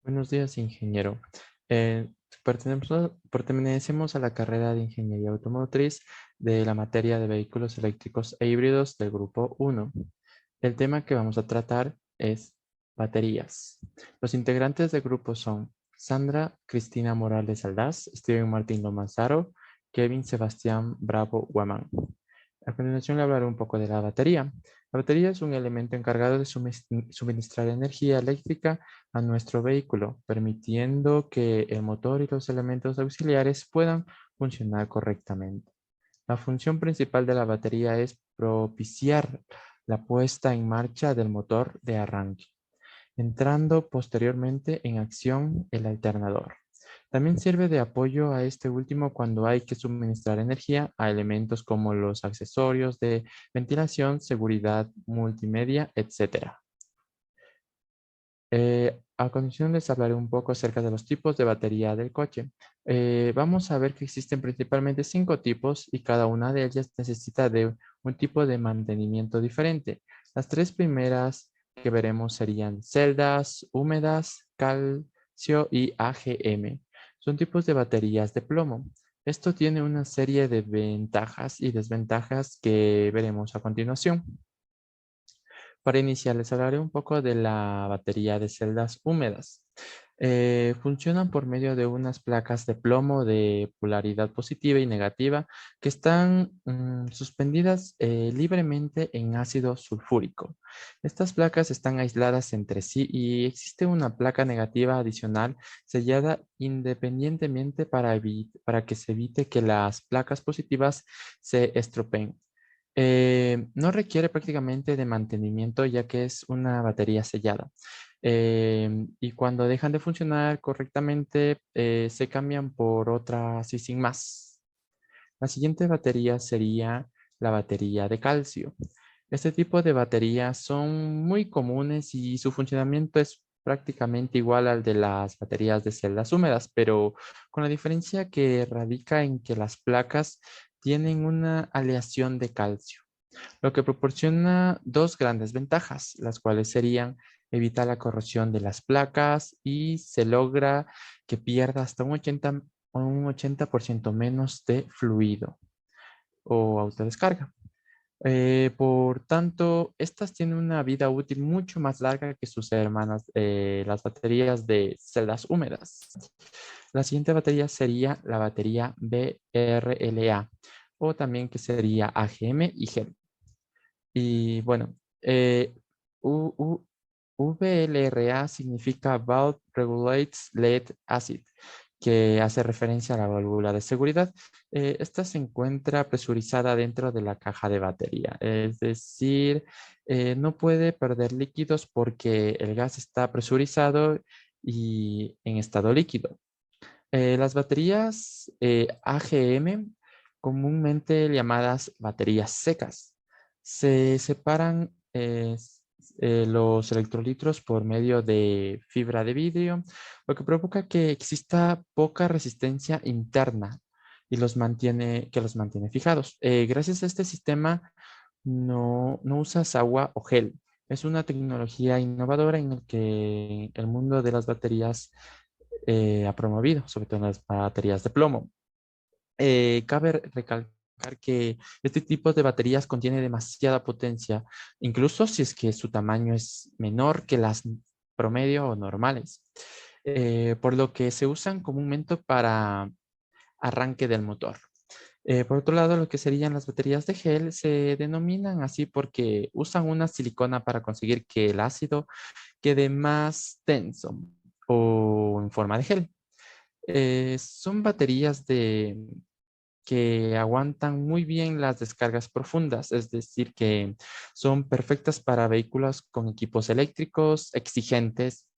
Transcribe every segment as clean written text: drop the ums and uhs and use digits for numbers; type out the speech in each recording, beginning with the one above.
Buenos días, ingeniero. Eh, pertenecemos a la carrera de Ingeniería Automotriz de la materia de vehículos eléctricos e híbridos del grupo 1. El tema que vamos a tratar es baterías. Los integrantes del grupo son Sandra Cristina Morales Aldaz, Steven Martín Lomazaro, Kevin Sebastián Bravo Guamán. A continuación le hablaré un poco de la batería. La batería es un elemento encargado de suministrar energía eléctrica a nuestro vehículo, permitiendo que el motor y los elementos auxiliares puedan funcionar correctamente. La función principal de la batería es propiciar la puesta en marcha del motor de arranque, entrando posteriormente en acción el alternador. También sirve de apoyo a este último cuando hay que suministrar energía a elementos como los accesorios de ventilación, seguridad, multimedia, etc. A continuación les hablaré un poco acerca de los tipos de batería del coche. Vamos a ver que existen principalmente 5 tipos y cada una de ellas necesita de un tipo de mantenimiento diferente. Las 3 primeras que veremos serían celdas, húmedas, calcio y AGM. Son tipos de baterías de plomo. Esto tiene una serie de ventajas y desventajas que veremos a continuación. Para iniciar, les hablaré un poco de la batería de celdas húmedas. Funcionan por medio de unas placas de plomo de polaridad positiva y negativa que están suspendidas libremente en ácido sulfúrico. Estas placas están aisladas entre sí y existe una placa negativa adicional sellada independientemente para que se evite que las placas positivas se estropeen. No requiere prácticamente de mantenimiento ya que es una batería sellada. Y cuando dejan de funcionar correctamente, se cambian por otra así sin más. La siguiente batería sería la batería de calcio. Este tipo de baterías son muy comunes y su funcionamiento es prácticamente igual al de las baterías de celdas húmedas, pero con la diferencia que radica en que las placas tienen una aleación de calcio, lo que proporciona dos grandes ventajas, las cuales serían evitar la corrosión de las placas y se logra que pierda hasta un 80% menos de fluido o autodescarga. Por tanto, estas tienen una vida útil mucho más larga que sus hermanas, las baterías de celdas húmedas. La siguiente batería sería la batería BRLA o también que sería AGM y GEM. Y bueno, U- U- VLRA significa Valve Regulates Lead Acid, que hace referencia a la válvula de seguridad. Esta se encuentra presurizada dentro de la caja de batería, es decir, no puede perder líquidos porque el gas está presurizado y en estado líquido. Las baterías AGM, comúnmente llamadas baterías secas, se separan los electrolitos por medio de fibra de vidrio, lo que provoca que exista poca resistencia interna y que los mantiene fijados. Gracias a este sistema no usas agua o gel. Es una tecnología innovadora en el que el mundo de las baterías ha promovido, sobre todo en las baterías de plomo. Cabe recalcar que este tipo de baterías contiene demasiada potencia, incluso si es que su tamaño es menor que las promedio o normales, por lo que se usan comúnmente para arranque del motor. Por otro lado, lo que serían las baterías de gel se denominan así porque usan una silicona para conseguir que el ácido quede más tenso o en forma de gel. Son baterías que aguantan muy bien las descargas profundas, es decir, que son perfectas para vehículos con equipos eléctricos exigentes,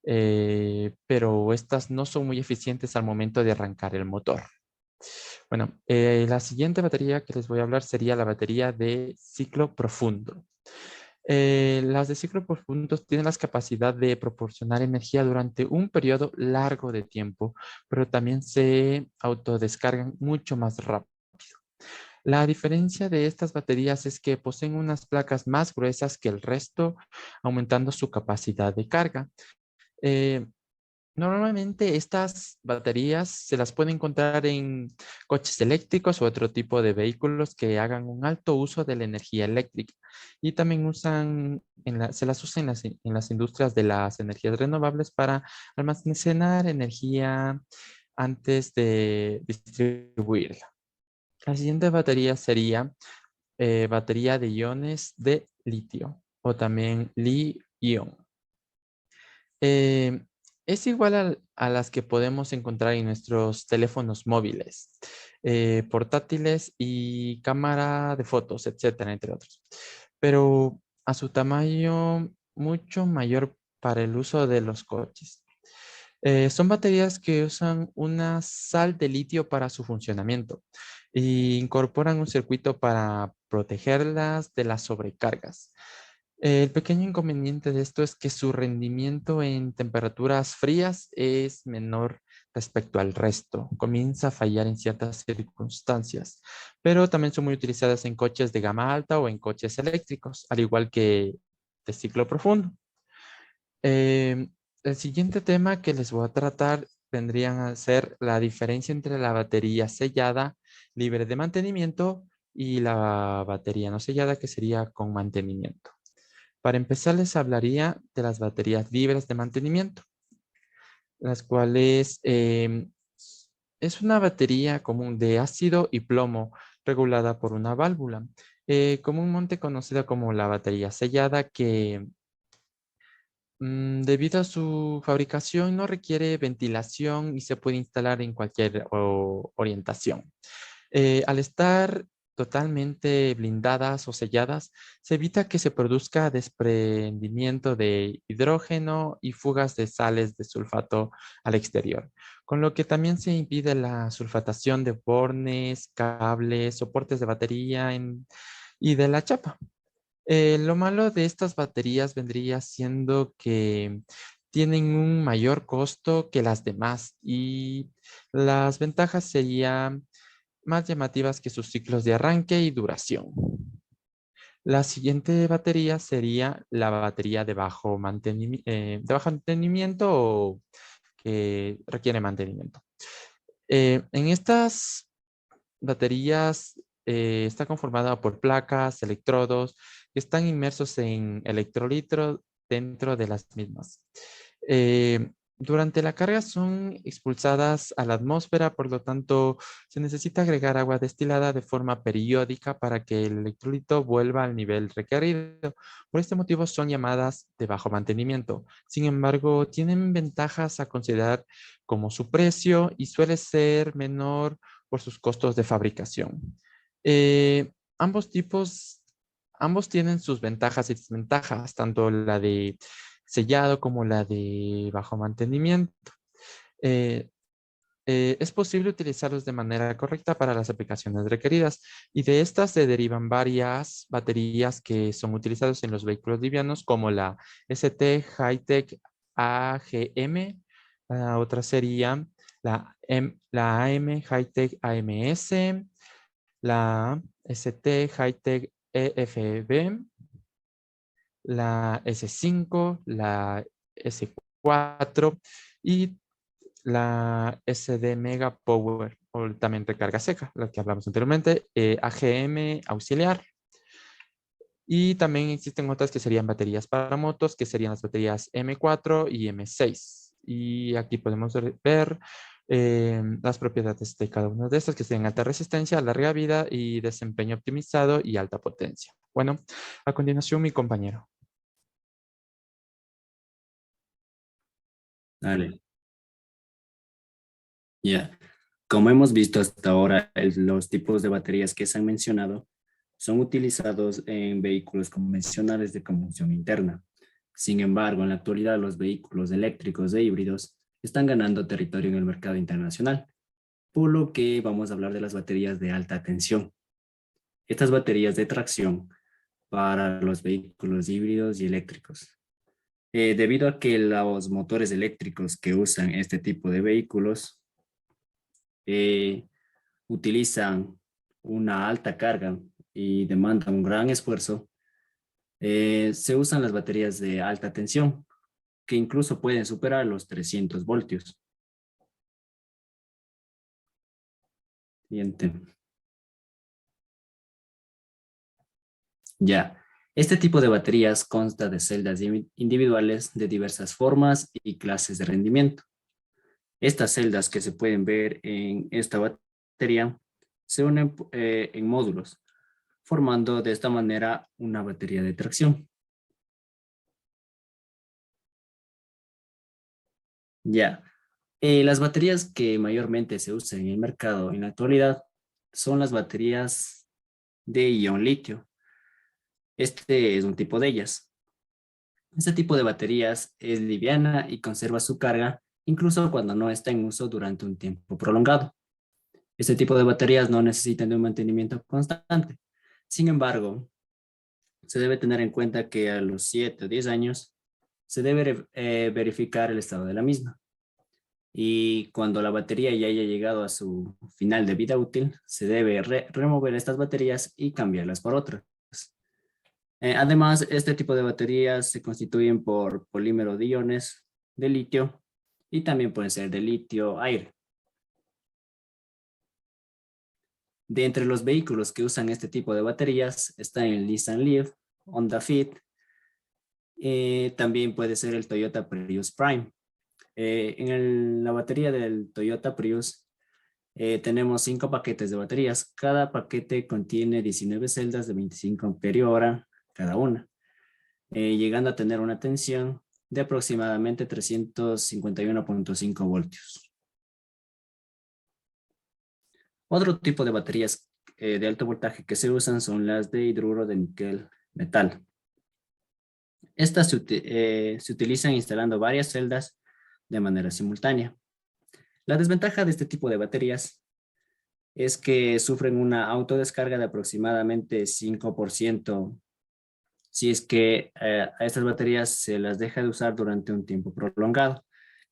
pero estas no son muy eficientes al momento de arrancar el motor. Bueno, la siguiente batería que les voy a hablar sería la batería de ciclo profundo. Las de ciclo profundo tienen la capacidad de proporcionar energía durante un periodo largo de tiempo, pero también se autodescargan mucho más rápido. La diferencia de estas baterías es que poseen unas placas más gruesas que el resto, aumentando su capacidad de carga. Eh, Normalmente estas baterías se las puede encontrar en coches eléctricos u otro tipo de vehículos que hagan un alto uso de la energía eléctrica. Y también se las usa en las industrias de las energías renovables para almacenar energía antes de distribuirla. La siguiente batería sería batería de iones de litio o también Li-ion. Eh, es igual a las que podemos encontrar en nuestros teléfonos móviles, portátiles y cámara de fotos, etcétera, entre otros. Pero a su tamaño mucho mayor para el uso de los coches. Son baterías que usan una sal de litio para su funcionamiento e incorporan un circuito para protegerlas de las sobrecargas. El pequeño inconveniente de esto es que su rendimiento en temperaturas frías es menor respecto al resto. Comienza a fallar en ciertas circunstancias, pero también son muy utilizadas en coches de gama alta o en coches eléctricos, al igual que de ciclo profundo. Eh, el siguiente tema que les voy a tratar vendrían a ser la diferencia entre la batería sellada libre de mantenimiento y la batería no sellada que sería con mantenimiento. Para empezar, les hablaría de las baterías libres de mantenimiento, las cuales es una batería común de ácido y plomo regulada por una válvula, comúnmente conocida como la batería sellada, que debido a su fabricación no requiere ventilación y se puede instalar en cualquier orientación. Al estar totalmente blindadas o selladas, se evita que se produzca desprendimiento de hidrógeno y fugas de sales de sulfato al exterior, con lo que también se impide la sulfatación de bornes, cables, soportes de batería y de la chapa. Lo malo de estas baterías vendría siendo que tienen un mayor costo que las demás y las ventajas serían más llamativas que sus ciclos de arranque y duración. La siguiente batería sería la batería de bajo mantenimiento o que requiere mantenimiento. En estas baterías está conformada por placas, electrodos que están inmersos en electrolitros dentro de las mismas. Durante la carga son expulsadas a la atmósfera, por lo tanto, se necesita agregar agua destilada de forma periódica para que el electrolito vuelva al nivel requerido. Por este motivo son llamadas de bajo mantenimiento. Sin embargo, tienen ventajas a considerar como su precio y suele ser menor por sus costos de fabricación. Eh, ambos tipos, ambos tienen sus ventajas y desventajas, tanto la de sellado como la de bajo mantenimiento. Eh, es posible utilizarlos de manera correcta para las aplicaciones requeridas y de estas se derivan varias baterías que son utilizadas en los vehículos livianos como la ST Hightech AGM, la otra sería la AM Hightech AMS, la ST Hightech EFB, la S5, la S4 y la SD Mega Power, o también recarga seca, la que hablamos anteriormente, AGM auxiliar. Y también existen otras que serían baterías para motos, que serían las baterías M4 y M6. Y aquí podemos ver las propiedades de cada una de estas, que serían alta resistencia, larga vida y desempeño optimizado y alta potencia. Bueno, a continuación mi compañero. Dale, ya. Como hemos visto hasta ahora, los tipos de baterías que se han mencionado son utilizados en vehículos convencionales de combustión interna. Sin embargo, en la actualidad los vehículos eléctricos e híbridos están ganando territorio en el mercado internacional, por lo que vamos a hablar de las baterías de alta tensión. Estas baterías de tracción para los vehículos híbridos y eléctricos. Debido a que los motores eléctricos que usan este tipo de vehículos eh, utilizan una alta carga y demandan un gran esfuerzo, se usan las baterías de alta tensión. que incluso pueden superar los 300 voltios. Siguiente. Ya, este tipo de baterías consta de celdas individuales de diversas formas y clases de rendimiento. Estas celdas que se pueden ver en esta batería se unen en módulos, formando de esta manera una batería de tracción. Ya, las baterías que mayormente se usan en el mercado en la actualidad son las baterías de ion litio. Este es un tipo de ellas. Este tipo de baterías es liviana y conserva su carga incluso cuando no está en uso durante un tiempo prolongado. Este tipo de baterías no necesitan de un mantenimiento constante. Sin embargo, se debe tener en cuenta que a los 7 o 10 años se debe verificar el estado de la misma. Y cuando la batería ya haya llegado a su final de vida útil, se debe remover estas baterías y cambiarlas por otras. Además, este tipo de baterías se constituyen por polímero de iones de litio y también pueden ser de litio-aire. De entre los vehículos que usan este tipo de baterías están el Nissan Leaf, Honda Fit, también puede ser el Toyota Prius Prime. La batería del Toyota Prius tenemos 5 paquetes de baterías. Cada paquete contiene 19 celdas de 25 amperios hora cada una, llegando a tener una tensión de aproximadamente 351.5 voltios. Otro tipo de baterías de alto voltaje que se usan son las de hidruro de níquel metal. Estas se utilizan instalando varias celdas de manera simultánea. La desventaja de este tipo de baterías es que sufren una autodescarga de aproximadamente 5% si es que a estas baterías se las deja de usar durante un tiempo prolongado,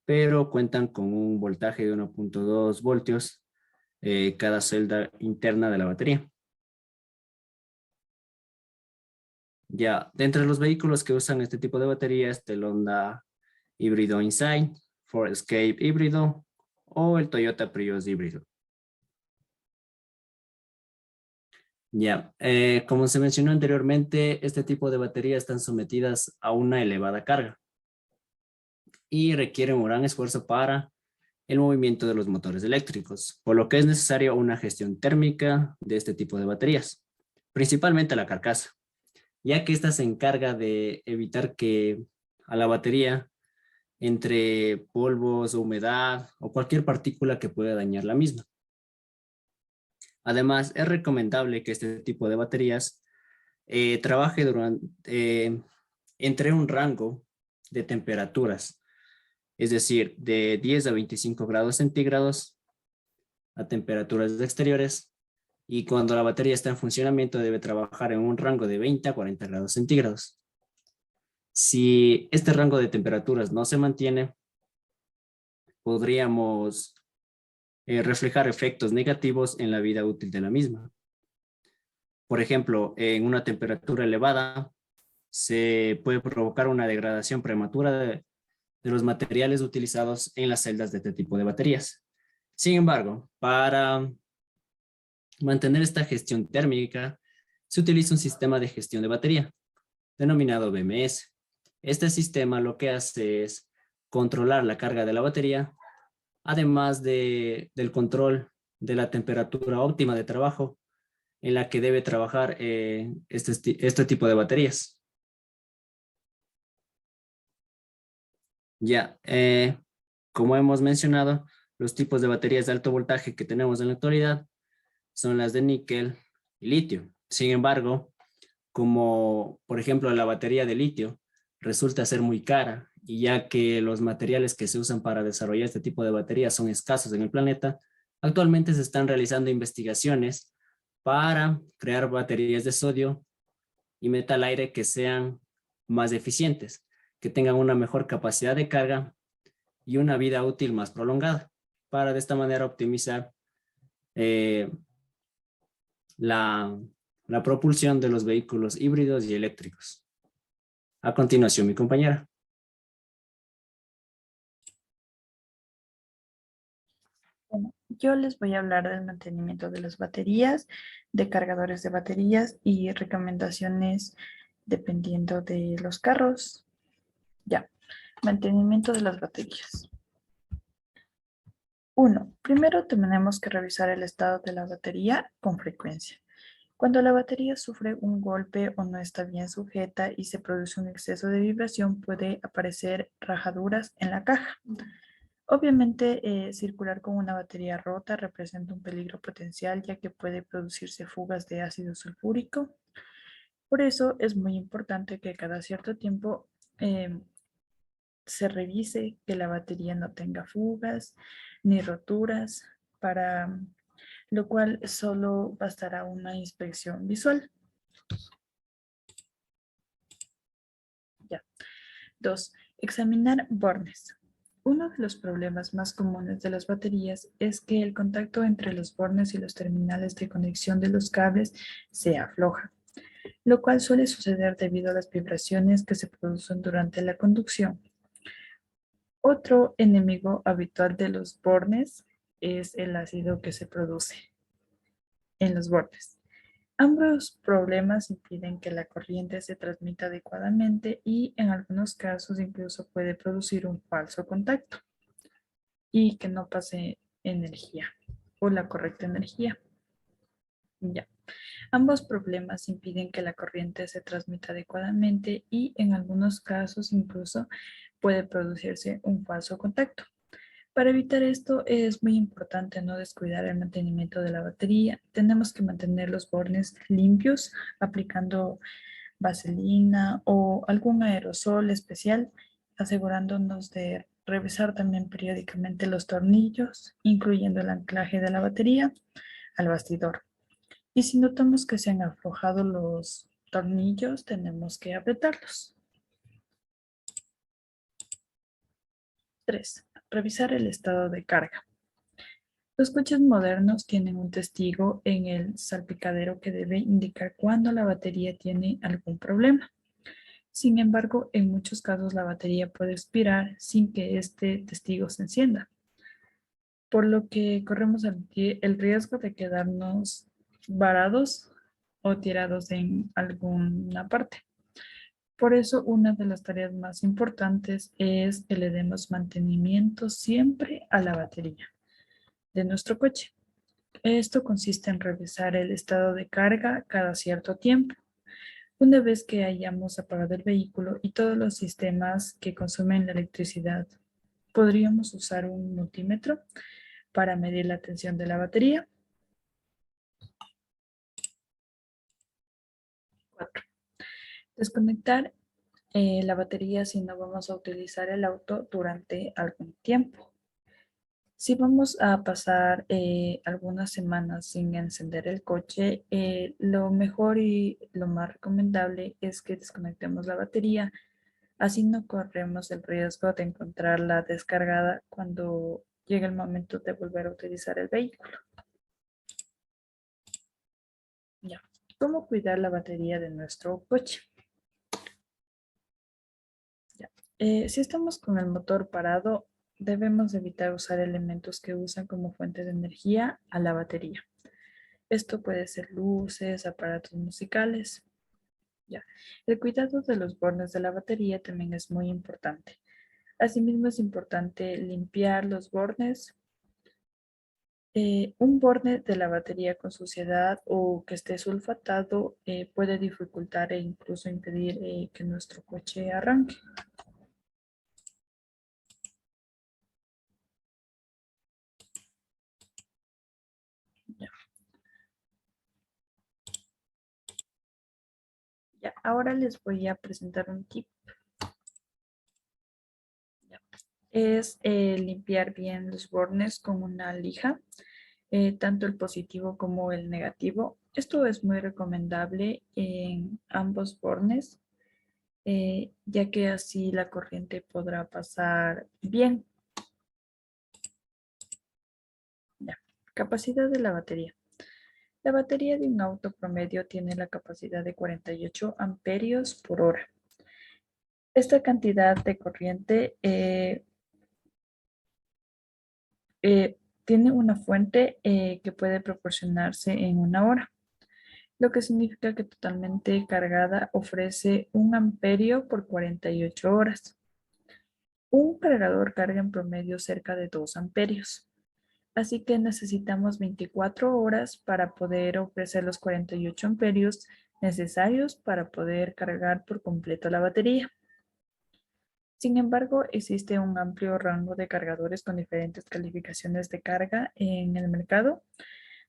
pero cuentan con un voltaje de 1.2 voltios cada celda interna de la batería. Ya, de entre los vehículos que usan este tipo de baterías, el Honda híbrido Insight, Ford Escape híbrido o el Toyota Prius híbrido. Ya, como se mencionó anteriormente, este tipo de baterías están sometidas a una elevada carga y requieren un gran esfuerzo para el movimiento de los motores eléctricos, por lo que es necesaria una gestión térmica de este tipo de baterías, principalmente la carcasa, ya que esta se encarga de evitar que a la batería entre polvos o humedad o cualquier partícula que pueda dañar la misma. Además, es recomendable que este tipo de baterías trabaje entre un rango de temperaturas, es decir, de 10 a 25 grados centígrados a temperaturas exteriores, y cuando la batería está en funcionamiento debe trabajar en un rango de 20 a 40 grados centígrados. Si este rango de temperaturas no se mantiene, podríamos reflejar efectos negativos en la vida útil de la misma. Por ejemplo, en una temperatura elevada se puede provocar una degradación prematura de los materiales utilizados en las celdas de este tipo de baterías. Sin embargo, para mantener esta gestión térmica, se utiliza un sistema de gestión de batería, denominado BMS. Este sistema lo que hace es controlar la carga de la batería, además del control de la temperatura óptima de trabajo en la que debe trabajar este tipo de baterías. Ya, como hemos mencionado, los tipos de baterías de alto voltaje que tenemos en la actualidad son las de níquel y litio. Sin embargo, como por ejemplo la batería de litio resulta ser muy cara, y ya que los materiales que se usan para desarrollar este tipo de baterías son escasos en el planeta, actualmente se están realizando investigaciones para crear baterías de sodio y metal aire que sean más eficientes, que tengan una mejor capacidad de carga y una vida útil más prolongada, para de esta manera optimizar eh, la, la propulsión de los vehículos híbridos y eléctricos. A continuación, mi compañera. Yo les voy a hablar del mantenimiento de las baterías, de cargadores de baterías y recomendaciones dependiendo de los carros. Ya, mantenimiento de las baterías. 1. Primero tenemos que revisar el estado de la batería con frecuencia. Cuando la batería sufre un golpe o no está bien sujeta y se produce un exceso de vibración, puede aparecer rajaduras en la caja. Obviamente, circular con una batería rota representa un peligro potencial, ya que puede producirse fugas de ácido sulfúrico. Por eso es muy importante que cada cierto tiempo se revise que la batería no tenga fugas ni roturas, para lo cual solo bastará una inspección visual. Ya. 2. Examinar bornes. Uno de los problemas más comunes de las baterías es que el contacto entre los bornes y los terminales de conexión de los cables se afloja, lo cual suele suceder debido a las vibraciones que se producen durante la conducción. Otro enemigo habitual de los bornes es el ácido que se produce en los bornes. Ambos problemas impiden que la corriente se transmita adecuadamente y en algunos casos incluso puede producir un falso contacto y que no pase energía o la correcta energía. Ya. Ambos problemas impiden que la corriente se transmita adecuadamente y en algunos casos incluso puede producirse un falso contacto. Para evitar esto es muy importante no descuidar el mantenimiento de la batería. Tenemos que mantener los bornes limpios aplicando vaselina o algún aerosol especial, asegurándonos de revisar también periódicamente los tornillos, incluyendo el anclaje de la batería al bastidor. Y si notamos que se han aflojado los tornillos, tenemos que apretarlos. 3. Revisar el estado de carga. Los coches modernos tienen un testigo en el salpicadero que debe indicar cuando la batería tiene algún problema. Sin embargo, en muchos casos la batería puede expirar sin que este testigo se encienda, por lo que corremos el riesgo de quedarnos varados o tirados en alguna parte. Por eso, una de las tareas más importantes es que le demos mantenimiento siempre a la batería de nuestro coche. Esto consiste en revisar el estado de carga cada cierto tiempo. Una vez que hayamos apagado el vehículo y todos los sistemas que consumen la electricidad, podríamos usar un multímetro para medir la tensión de la batería. 4. Desconectar la batería si no vamos a utilizar el auto durante algún tiempo. Si vamos a pasar algunas semanas sin encender el coche, lo mejor y lo más recomendable es que desconectemos la batería. Así no corremos el riesgo de encontrarla descargada cuando llegue el momento de volver a utilizar el vehículo. Ya. ¿Cómo cuidar la batería de nuestro coche? Ya. Si estamos con el motor parado, debemos evitar usar elementos que usan como fuente de energía a la batería. Esto puede ser luces, aparatos musicales. Ya. El cuidado de los bornes de la batería también es muy importante. Asimismo, es importante limpiar los bornes. Un borne de la batería con suciedad o que esté sulfatado puede dificultar e incluso impedir que nuestro coche arranque. Ya. Ya. Ahora les voy a presentar un tip. Ya. Es limpiar bien los bornes con una lija, tanto el positivo como el negativo. Esto es muy recomendable en ambos bornes, ya que así la corriente podrá pasar bien. Ya. Capacidad de la batería. La batería de un auto promedio tiene la capacidad de 48 amperios por hora. Esta cantidad de corriente tiene una fuente que puede proporcionarse en 1 hora, lo que significa que totalmente cargada ofrece 1 amperio por 48 horas. Un cargador carga en promedio cerca de 2 amperios. Así que necesitamos 24 horas para poder ofrecer los 48 amperios necesarios para poder cargar por completo la batería. Sin embargo, existe un amplio rango de cargadores con diferentes calificaciones de carga en el mercado,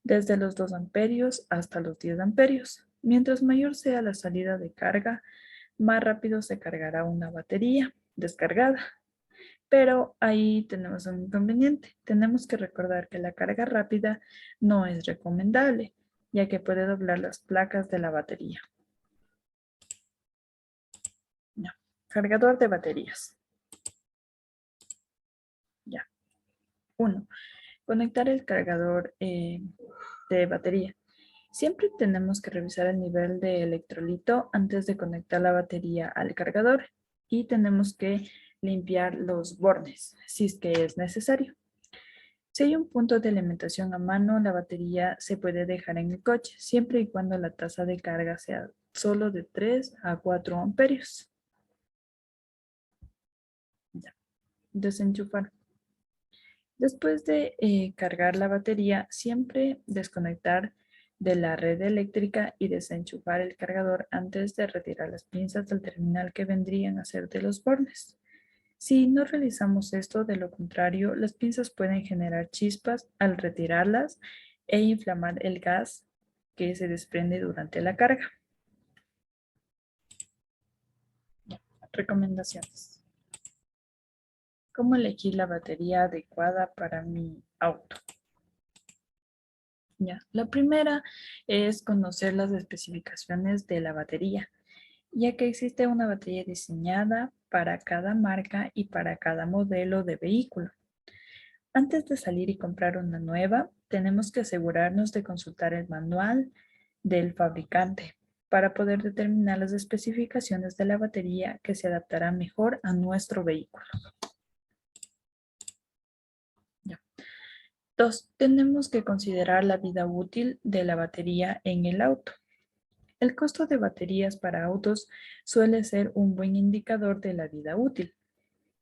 desde los 2 amperios hasta los 10 amperios. Mientras mayor sea la salida de carga, más rápido se cargará una batería descargada. Pero ahí tenemos un inconveniente. Tenemos que recordar que la carga rápida no es recomendable, ya que puede doblar las placas de la batería. No. Cargador de baterías. Ya. 1. Conectar el cargador de batería. Siempre tenemos que revisar el nivel de electrolito antes de conectar la batería al cargador y tenemos que limpiar los bornes si es que es necesario. Si hay un punto de alimentación a mano, la batería se puede dejar en el coche, siempre y cuando la tasa de carga sea solo de 3 a 4 amperios. Ya. Desenchufar. Después de cargar la batería, siempre desconectar de la red eléctrica y desenchufar el cargador antes de retirar las pinzas del terminal que vendrían a ser de los bornes. Si no realizamos esto, de lo contrario, las pinzas pueden generar chispas al retirarlas e inflamar el gas que se desprende durante la carga. Recomendaciones. ¿Cómo elegir la batería adecuada para mi auto? La primera es conocer las especificaciones de la batería, ya que existe una batería diseñada para cada marca y para cada modelo de vehículo. Antes de salir y comprar una nueva, tenemos que asegurarnos de consultar el manual del fabricante para poder determinar las especificaciones de la batería que se adaptará mejor a nuestro vehículo. 2. Tenemos que considerar la vida útil de la batería en el auto. El costo de baterías para autos suele ser un buen indicador de la vida útil.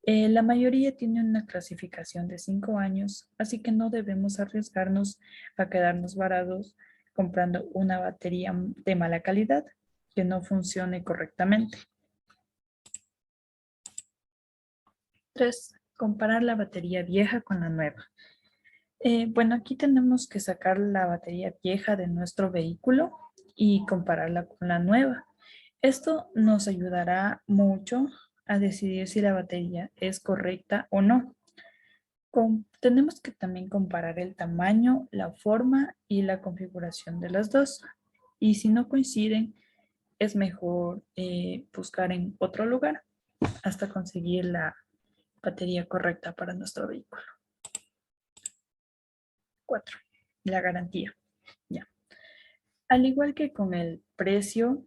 La mayoría tiene una clasificación de 5 años, así que no debemos arriesgarnos a quedarnos varados comprando una batería de mala calidad que no funcione correctamente. 3. Comparar la batería vieja con la nueva. Bueno, aquí tenemos que sacar la batería vieja de nuestro vehículo y compararla con la nueva. Esto nos ayudará mucho a decidir si la batería es correcta o no. Tenemos que también comparar el tamaño, la forma y la configuración de las dos. Y si no coinciden, es mejor buscar en otro lugar hasta conseguir la batería correcta para nuestro vehículo. 4. La garantía. Al igual que con el precio,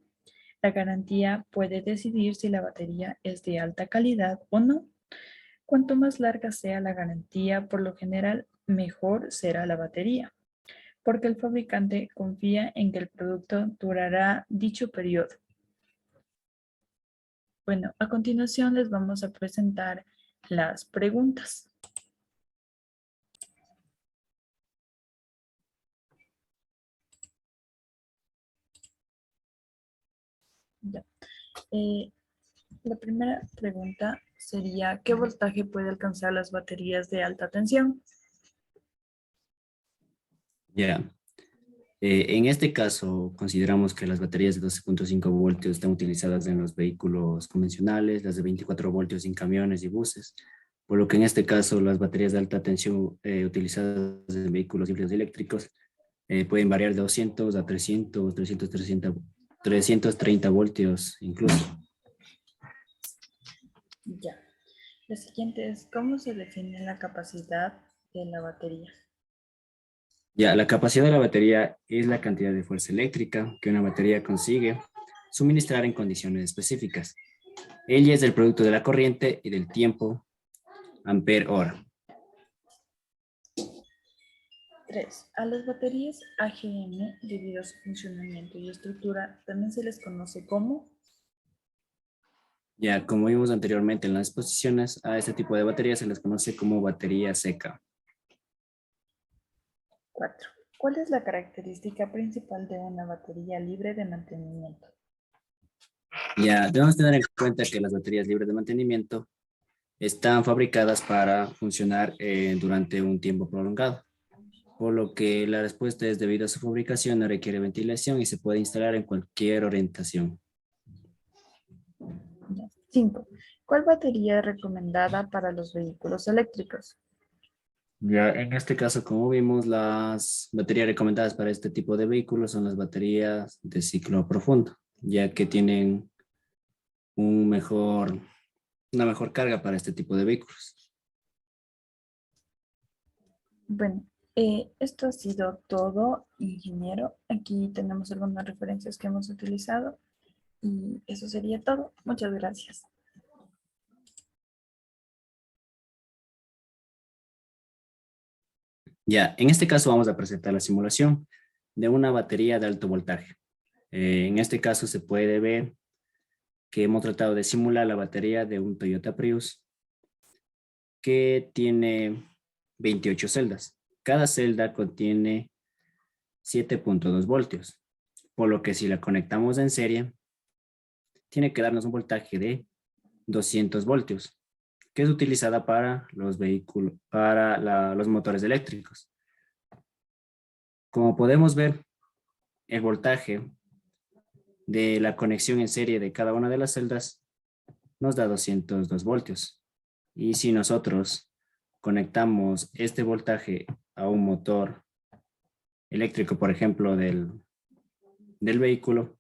la garantía puede decidir si la batería es de alta calidad o no. Cuanto más larga sea la garantía, por lo general, mejor será la batería, porque el fabricante confía en que el producto durará dicho periodo. Bueno, a continuación les vamos a presentar las preguntas. La primera pregunta sería, ¿qué voltaje puede alcanzar las baterías de alta tensión? En este caso, consideramos que las baterías de 12.5 voltios están utilizadas en los vehículos convencionales, las de 24 voltios en camiones y buses, por lo que en este caso las baterías de alta tensión utilizadas en vehículos híbridos eléctricos pueden variar de 200 a 300, 330 voltios incluso. La siguiente es, ¿cómo se define la capacidad de la batería? La capacidad de la batería es la cantidad de fuerza eléctrica que una batería consigue suministrar en condiciones específicas. Ella es el producto de la corriente y del tiempo, ampere hora. 3. A las baterías AGM, debido a su funcionamiento y estructura, también se les conoce como. Ya, como vimos anteriormente en las exposiciones, a este tipo de baterías se les conoce como batería seca. 4. ¿Cuál es la característica principal de una batería libre de mantenimiento? Ya, debemos tener en cuenta que las baterías libres de mantenimiento están fabricadas para funcionar durante un tiempo prolongado, por lo que la respuesta es debido a su fabricación, no requiere ventilación y se puede instalar en cualquier orientación. 5. ¿Cuál batería es recomendada para los vehículos eléctricos? Ya, en este caso, como vimos, las baterías recomendadas para este tipo de vehículos son las baterías de ciclo profundo, ya que tienen una mejor carga para este tipo de vehículos. Bueno, esto ha sido todo, ingeniero. Aquí tenemos algunas referencias que hemos utilizado y eso sería todo. Muchas gracias. Ya, en este caso vamos a presentar la simulación de una batería de alto voltaje. En este caso se puede ver que hemos tratado de simular la batería de un Toyota Prius que tiene 28 celdas. Cada celda contiene 7.2 voltios, por lo que si la conectamos en serie, tiene que darnos un voltaje de 200 voltios, que es utilizada para los vehículos, para los motores eléctricos. Como podemos ver, el voltaje de la conexión en serie de cada una de las celdas nos da 202 voltios. Y si nosotros conectamos este voltaje a un motor eléctrico, por ejemplo, del vehículo,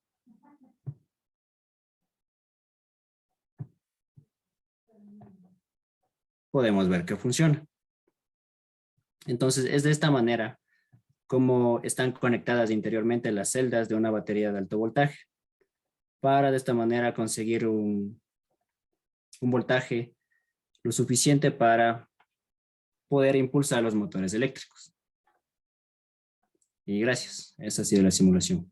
podemos ver que funciona. Entonces, es de esta manera como están conectadas interiormente las celdas de una batería de alto voltaje, para de esta manera conseguir un voltaje lo suficiente para poder impulsar los motores eléctricos. Y gracias, esa ha sido la simulación.